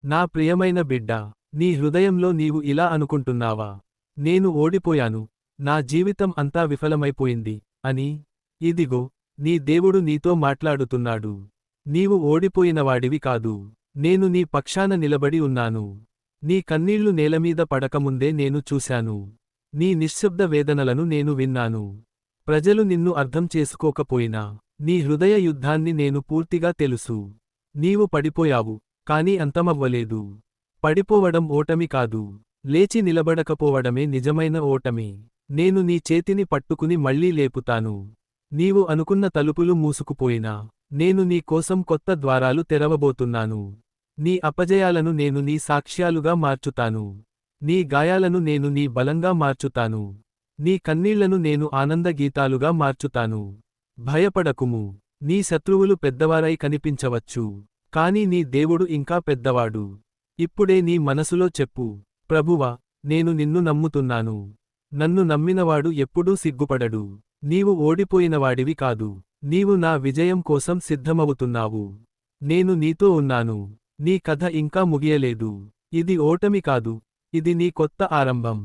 నా ప్రియమైన బిడ్డా, నీ హృదయంలో నీవు ఇలా అనుకుంటున్నావా? నేను ఓడిపోయాను, నా జీవితం అంతా విఫలమైపోయింది అని. ఇదిగో, నీ దేవుడు నీతో మాట్లాడుతున్నాడు. నీవు ఓడిపోయినవాడివి కాదు. నేను నీ పక్షాన నిలబడి ఉన్నాను. నీ కన్నీళ్లు నేలమీద పడకముందే నేను చూశాను. నీ నిశ్శబ్ద వేదనలను నేను విన్నాను. ప్రజలు నిన్ను అర్థం చేసుకోకపోయినా, నీ హృదయ యుద్ధాన్ని నేను పూర్తిగా తెలుసు. నీవు పడిపోయావు, కాని అంతమవ్వలేదు. పడిపోవడం ఓటమి కాదు, లేచి నిలబడకపోవడమే నిజమైన ఓటమి. నేను నీ చేతిని పట్టుకుని మళ్లీ లేపుతాను. నీవు అనుకున్న తలుపులు మూసుకుపోయినా, నేను నీ కోసం కొత్త ద్వారాలు తెరవబోతున్నాను. నీ అపజయాలను నేను నీ సాక్ష్యాలుగా మార్చుతాను. నీ గాయాలను నేను నీ బలంగా మార్చుతాను. నీ కన్నీళ్లను నేను ఆనంద గీతాలుగా మార్చుతాను. భయపడకుము. నీ శత్రువులు పెద్దవారై కనిపించవచ్చు, కాని నీ దేవుడు ఇంకా పెద్దవాడు. ఇప్పుడే నీ మనసులో చెప్పు, ప్రభువా, నేను నిన్ను నమ్ముతున్నాను. నన్ను నమ్మినవాడు ఎప్పుడూ సిగ్గుపడడు. నీవు ఓడిపోయినవాడివి కాదు. నీవు నా విజయం కోసం సిద్ధమవుతున్నావు. నేను నీతో ఉన్నాను. నీ కథ ఇంకా ముగియలేదు. ఇది ఓటమి కాదు, ఇది నీ కొత్త ఆరంభం.